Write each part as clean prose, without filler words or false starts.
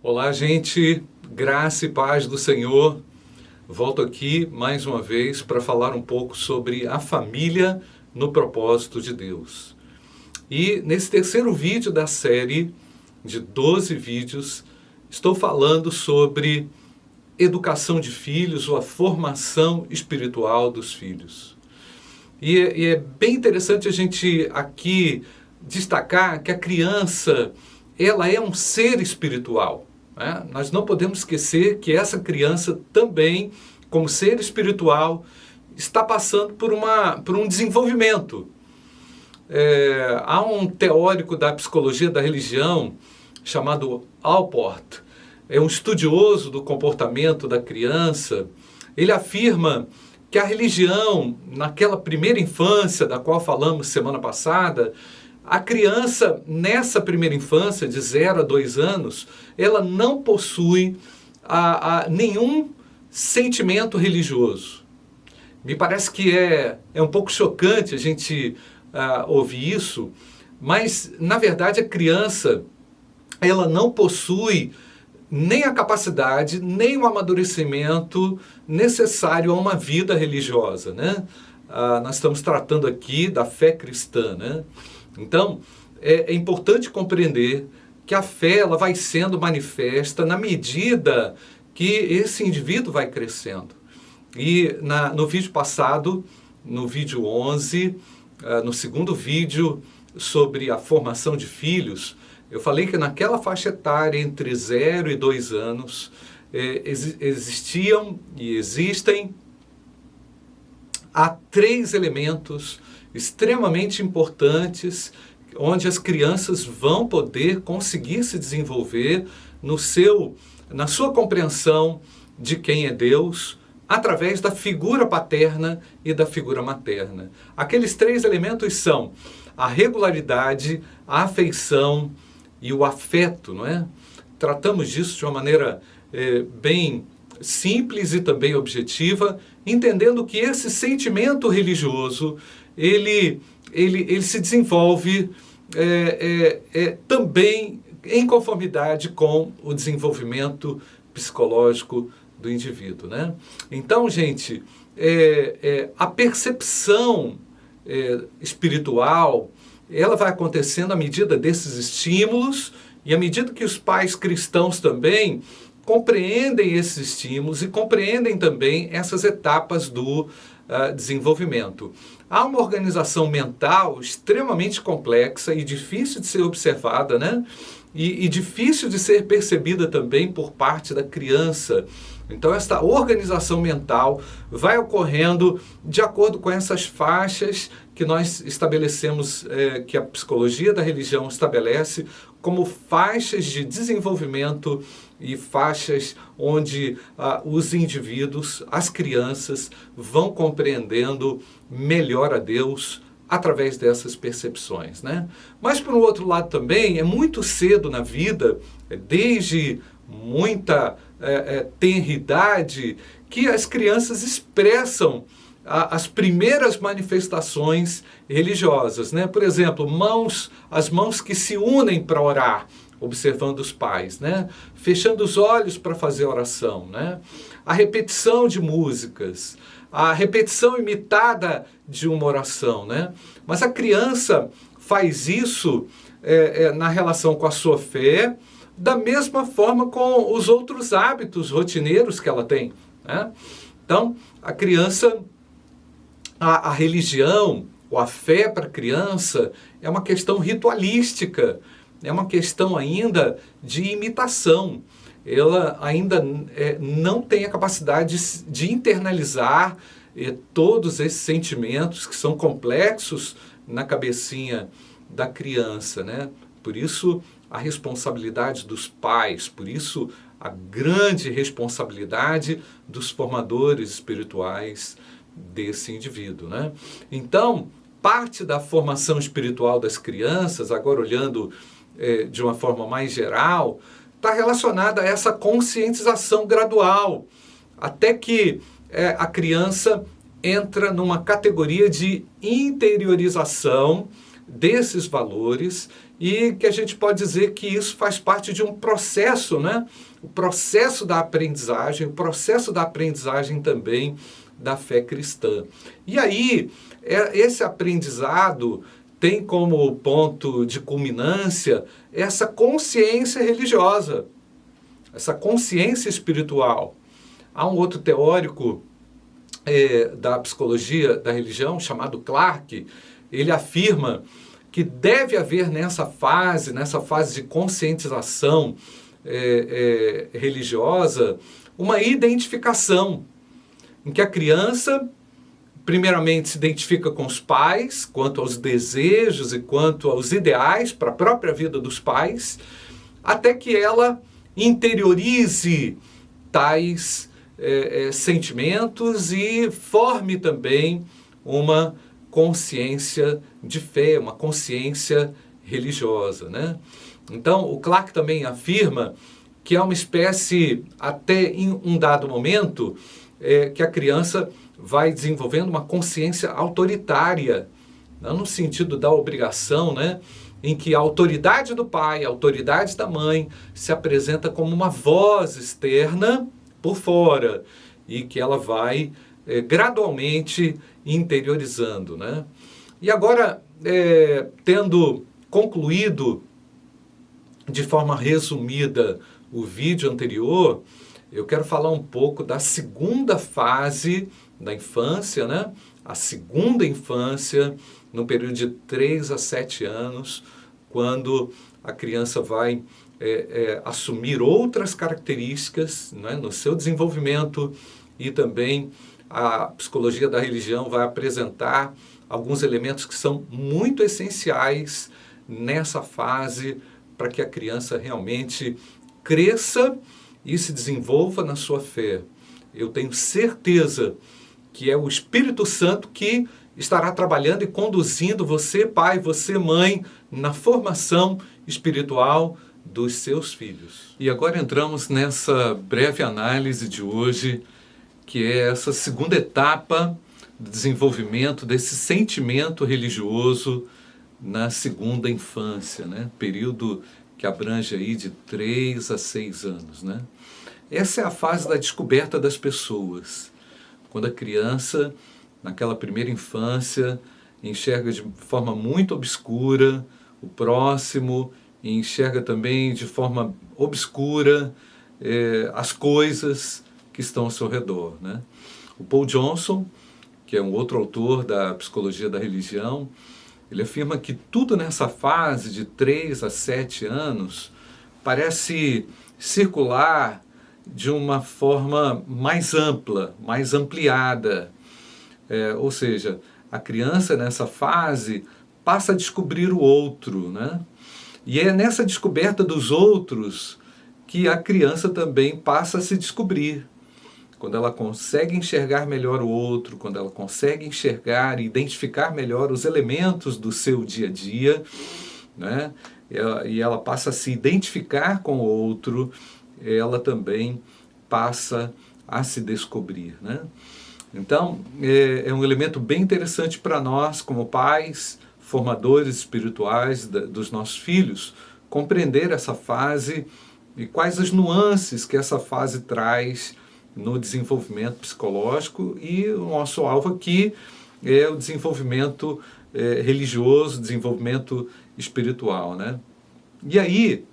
Olá, gente, graça e paz do Senhor. Volto aqui mais uma vez para falar um pouco sobre a família no propósito de Deus. E nesse terceiro vídeo da série de 12 vídeos, estou falando sobre educação de filhos ou a formação espiritual dos filhos. E é bem interessante a gente aqui destacar que a criança, ela é um ser espiritual. Nós não podemos esquecer que essa criança também, como ser espiritual, está passando por um desenvolvimento. Há um teórico da psicologia da religião chamado Alport, é um estudioso do comportamento da criança. Ele afirma que a religião, naquela primeira infância da qual falamos semana passada, a criança, nessa primeira infância, de 0 a 2 anos, ela não possui nenhum sentimento religioso. Me parece que é um pouco chocante a gente ouvir isso, mas, na verdade, a criança, ela não possui nem a capacidade, nem o amadurecimento necessário a uma vida religiosa, né? Nós estamos tratando aqui da fé cristã, né? Então, é importante compreender que a fé ela vai sendo manifesta na medida que esse indivíduo vai crescendo. E no vídeo passado, no vídeo 11, no segundo vídeo sobre a formação de filhos, eu falei que naquela faixa etária entre 0 e 2 anos, existiam e existem há 3 elementos extremamente importantes, onde as crianças vão poder conseguir se desenvolver na sua compreensão de quem é Deus, através da figura paterna e da figura materna. Aqueles 3 elementos são a regularidade, a afeição e o afeto, não é? Tratamos disso de uma maneira bem simples e também objetiva, entendendo que esse sentimento religioso ele se desenvolve também em conformidade com o desenvolvimento psicológico do indivíduo, né? Então, gente, a percepção espiritual, ela vai acontecendo à medida desses estímulos e à medida que os pais cristãos também compreendem esses estímulos e compreendem também essas etapas do desenvolvimento. Há uma organização mental extremamente complexa e difícil de ser observada, né? E difícil de ser percebida também por parte da criança. Então, esta organização mental vai ocorrendo de acordo com essas faixas que nós estabelecemos, que a psicologia da religião estabelece como faixas de desenvolvimento e faixas onde os indivíduos, as crianças, vão compreendendo melhor a Deus através dessas percepções, né? Mas, por um outro lado também, é muito cedo na vida, desde muita tenridade, que as crianças expressam as primeiras manifestações religiosas, né? Por exemplo, as mãos que se unem para orar, observando os pais, né? Fechando os olhos para fazer oração, né? A repetição de músicas, a repetição imitada de uma oração, né? Mas a criança faz isso na relação com a sua fé, da mesma forma com os outros hábitos rotineiros que ela tem, né? Então, a criança, a religião, ou a fé para a criança, é uma questão ritualística, é uma questão ainda de imitação. Ela ainda não tem a capacidade de internalizar todos esses sentimentos que são complexos na cabecinha da criança, né? Por isso, a responsabilidade dos pais, por isso, a grande responsabilidade dos formadores espirituais desse indivíduo, né? Então, parte da formação espiritual das crianças, agora olhando de uma forma mais geral, está relacionada a essa conscientização gradual, até que a criança entra numa categoria de interiorização desses valores e que a gente pode dizer que isso faz parte de um processo, né? O processo da aprendizagem, o processo da aprendizagem também da fé cristã. E aí, esse aprendizado tem como ponto de culminância essa consciência religiosa, essa consciência espiritual. Há um outro teórico da psicologia da religião, chamado Clarke, ele afirma que deve haver nessa fase de conscientização religiosa, uma identificação, em que a criança, primeiramente, se identifica com os pais, quanto aos desejos e quanto aos ideais para a própria vida dos pais, até que ela interiorize tais sentimentos e forme também uma consciência de fé, uma consciência religiosa, né? Então, o Clarke também afirma que há uma espécie, até em um dado momento, que a criança vai desenvolvendo uma consciência autoritária, não no sentido da obrigação, né? Em que a autoridade do pai, a autoridade da mãe se apresenta como uma voz externa por fora e que ela vai gradualmente interiorizando, né? E agora, tendo concluído de forma resumida o vídeo anterior, eu quero falar um pouco da segunda fase da infância, né? A segunda infância, no período de 3 a 7 anos, quando a criança vai assumir outras características, né, no seu desenvolvimento, e também a psicologia da religião vai apresentar alguns elementos que são muito essenciais nessa fase para que a criança realmente cresça e se desenvolva na sua fé. Eu tenho certeza que é o Espírito Santo que estará trabalhando e conduzindo você, pai, você, mãe, na formação espiritual dos seus filhos. E agora entramos nessa breve análise de hoje, que é essa segunda etapa do desenvolvimento desse sentimento religioso na segunda infância, né? Período que abrange aí de 3 a 6 anos, né? Essa é a fase da descoberta das pessoas, quando a criança, naquela primeira infância, enxerga de forma muito obscura o próximo, e enxerga também de forma obscura as coisas que estão ao seu redor, né? O Paul Johnson, que é um outro autor da psicologia da religião, ele afirma que tudo nessa fase de 3 a 7 anos parece circular de uma forma mais ampla, mais ampliada. Ou seja, a criança nessa fase passa a descobrir o outro, né? E é nessa descoberta dos outros que a criança também passa a se descobrir. Quando ela consegue enxergar melhor o outro, quando ela consegue enxergar e identificar melhor os elementos do seu dia a dia, né? E ela passa a se identificar com o outro, ela também passa a se descobrir, né? Então, é um elemento bem interessante para nós, como pais, formadores espirituais dos nossos filhos, compreender essa fase e quais as nuances que essa fase traz no desenvolvimento psicológico, e o nosso alvo aqui é o desenvolvimento religioso, desenvolvimento espiritual, né? E aí,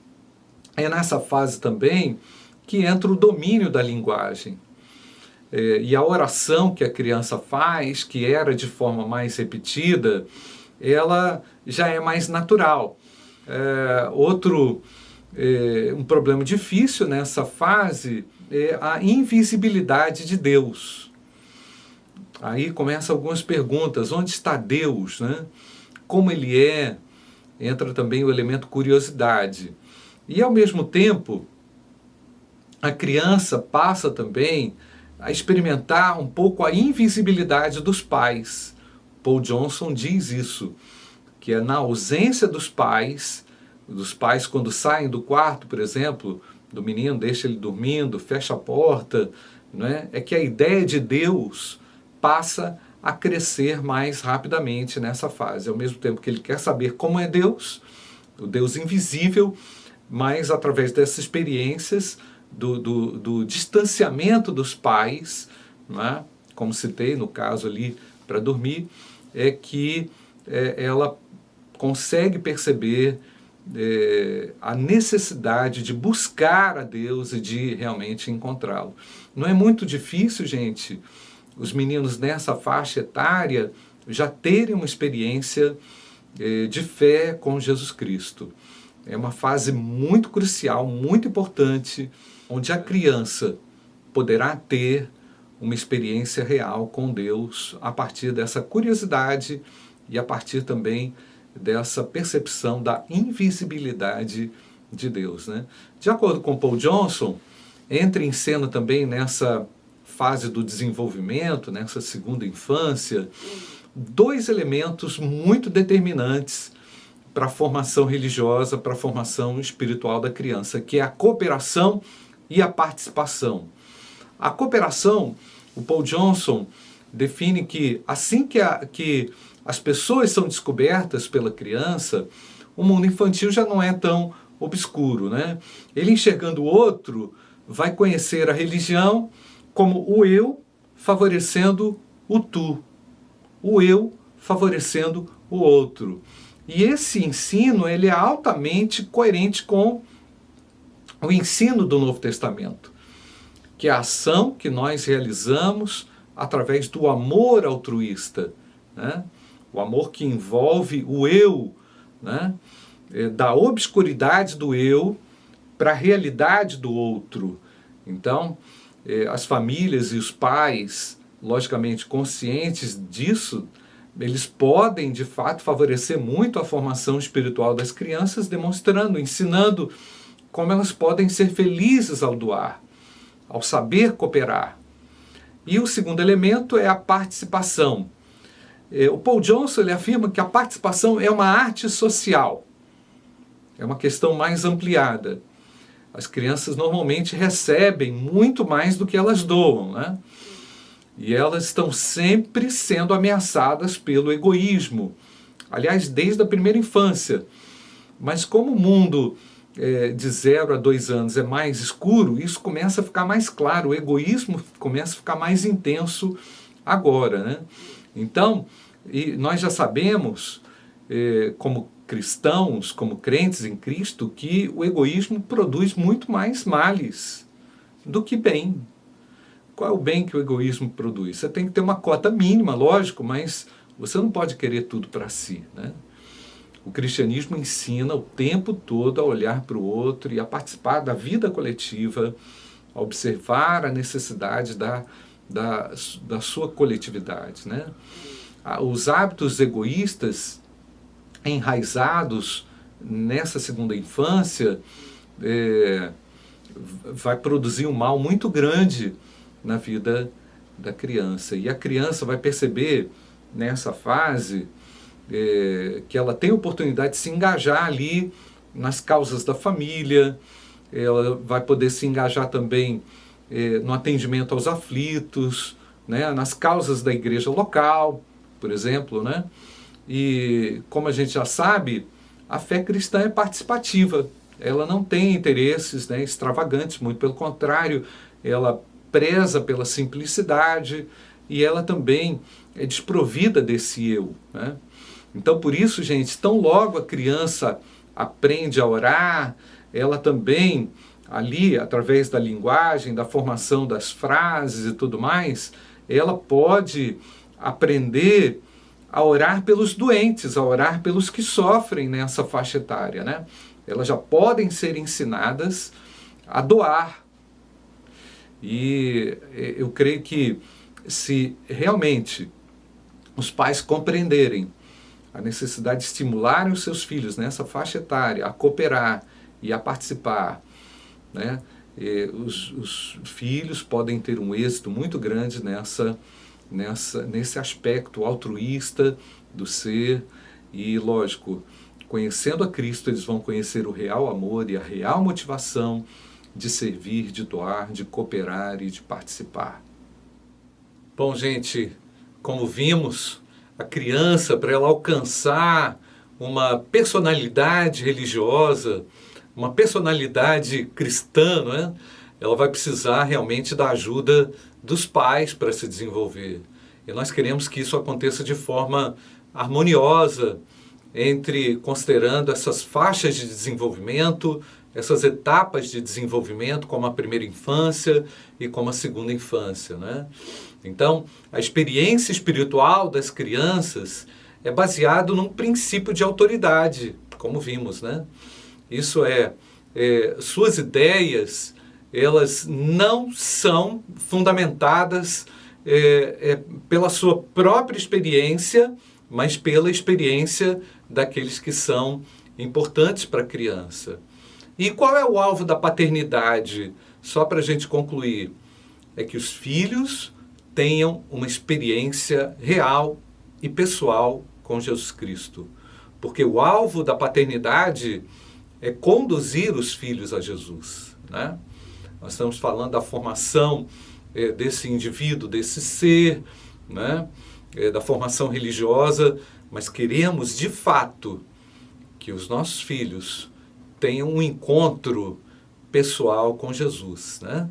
é nessa fase também que entra o domínio da linguagem. E a oração que a criança faz, que era de forma mais repetida, ela já é mais natural. Um problema difícil nessa fase é a invisibilidade de Deus. Aí começam algumas perguntas: onde está Deus, né? Como Ele é? Entra também o elemento curiosidade. E ao mesmo tempo, a criança passa também a experimentar um pouco a invisibilidade dos pais. Paul Johnson diz isso, que é na ausência dos pais quando saem do quarto, por exemplo, do menino, deixa ele dormindo, fecha a porta, não é? É que a ideia de Deus passa a crescer mais rapidamente nessa fase. Ao mesmo tempo que ele quer saber como é Deus, o Deus invisível, mas através dessas experiências do distanciamento dos pais, né? Como citei no caso ali para dormir, é que ela consegue perceber a necessidade de buscar a Deus e de realmente encontrá-lo. Não é muito difícil, gente, os meninos nessa faixa etária já terem uma experiência de fé com Jesus Cristo. É uma fase muito crucial, muito importante, onde a criança poderá ter uma experiência real com Deus a partir dessa curiosidade e a partir também dessa percepção da invisibilidade de Deus, né? De acordo com Paul Johnson, entra em cena também nessa fase do desenvolvimento, nessa segunda infância, dois elementos muito determinantes para a formação religiosa, para a formação espiritual da criança, que é a cooperação e a participação. A cooperação, o Paul Johnson define que assim que as pessoas são descobertas pela criança, o mundo infantil já não é tão obscuro, né? Ele, enxergando o outro, vai conhecer a religião como o eu favorecendo o tu, o eu favorecendo o outro. E esse ensino, ele é altamente coerente com o ensino do Novo Testamento, que é a ação que nós realizamos através do amor altruísta, né? O amor que envolve o eu, né? Da obscuridade do eu para a realidade do outro. Então, as famílias e os pais, logicamente conscientes disso, eles podem, de fato, favorecer muito a formação espiritual das crianças, demonstrando, ensinando como elas podem ser felizes ao doar, ao saber cooperar. E o segundo elemento é a participação. O Paul Johnson, ele afirma que a participação é uma arte social, é uma questão mais ampliada. As crianças normalmente recebem muito mais do que elas doam, né? E elas estão sempre sendo ameaçadas pelo egoísmo. Aliás, desde a primeira infância. Mas como o mundo de 0 a 2 anos é mais escuro, isso começa a ficar mais claro. O egoísmo começa a ficar mais intenso agora, né? Então, nós já sabemos, como cristãos, como crentes em Cristo, que o egoísmo produz muito mais males do que bem. Qual é o bem que o egoísmo produz? Você tem que ter uma cota mínima, lógico, mas você não pode querer tudo para si, né? O cristianismo ensina o tempo todo a olhar para o outro e a participar da vida coletiva, a observar a necessidade da sua coletividade, né? Os hábitos egoístas enraizados nessa segunda infância vai produzir um mal muito grande na vida da criança. E a criança vai perceber nessa fase que ela tem a oportunidade de se engajar ali nas causas da família, ela vai poder se engajar também no atendimento aos aflitos, né, nas causas da igreja local, por exemplo, né? E como a gente já sabe, a fé cristã é participativa, ela não tem interesses, né, extravagantes, muito pelo contrário, ela preza pela simplicidade e ela também é desprovida desse eu, né? Então, por isso, gente, tão logo a criança aprende a orar, ela também, ali, através da linguagem, da formação das frases e tudo mais, ela pode aprender a orar pelos doentes, a orar pelos que sofrem nessa faixa etária, né? Elas já podem ser ensinadas a doar. E eu creio que se realmente os pais compreenderem a necessidade de estimularem os seus filhos nessa faixa etária a cooperar e a participar, né? Os filhos podem ter um êxito muito grande nesse aspecto altruísta do ser e, lógico, conhecendo a Cristo, eles vão conhecer o real amor e a real motivação de servir, de doar, de cooperar e de participar. Bom, gente, como vimos, a criança, para ela alcançar uma personalidade religiosa, uma personalidade cristã, não é? Ela vai precisar realmente da ajuda dos pais para se desenvolver. E nós queremos que isso aconteça de forma harmoniosa, considerando essas faixas de desenvolvimento, essas etapas de desenvolvimento, como a primeira infância e como a segunda infância, né? Então, a experiência espiritual das crianças é baseado num princípio de autoridade, como vimos, né? Isso suas ideias, elas não são fundamentadas pela sua própria experiência, mas pela experiência daqueles que são importantes para a criança. E qual é o alvo da paternidade? Só para a gente concluir, é que os filhos tenham uma experiência real e pessoal com Jesus Cristo. Porque o alvo da paternidade é conduzir os filhos a Jesus, né? Nós estamos falando da formação desse indivíduo, desse ser, né? Da formação religiosa, mas queremos de fato que os nossos filhos tenham um encontro pessoal com Jesus, né?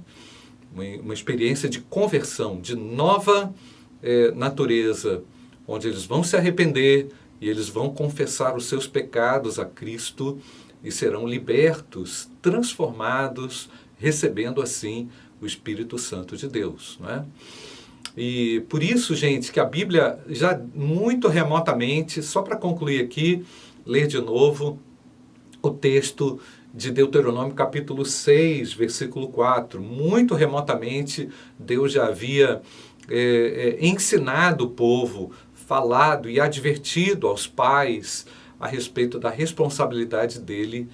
Uma experiência de conversão, de nova natureza, onde eles vão se arrepender e eles vão confessar os seus pecados a Cristo e serão libertos, transformados, recebendo assim o Espírito Santo de Deus, né? E por isso, gente, que a Bíblia já muito remotamente, só para concluir aqui, ler de novo o texto de Deuteronômio capítulo 6, versículo 4. Muito remotamente, Deus já havia ensinado o povo, falado e advertido aos pais a respeito da responsabilidade dele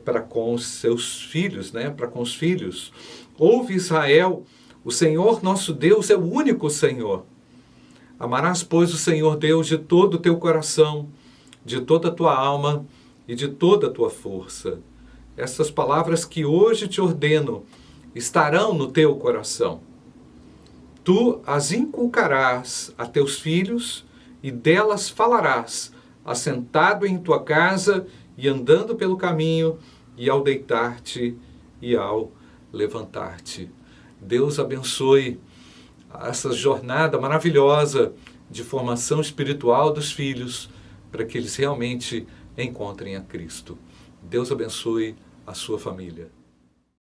para com os seus filhos, né? Para com os filhos. Ouve, Israel, o Senhor nosso Deus é o único Senhor. Amarás, pois, o Senhor Deus de todo o teu coração, de toda a tua alma e de toda a tua força. Essas palavras que hoje te ordeno estarão no teu coração. Tu as inculcarás a teus filhos e delas falarás, assentado em tua casa e andando pelo caminho, e ao deitar-te e ao levantar-te. Deus abençoe essa jornada maravilhosa de formação espiritual dos filhos, para que eles realmente encontrem a Cristo. Deus abençoe a sua família.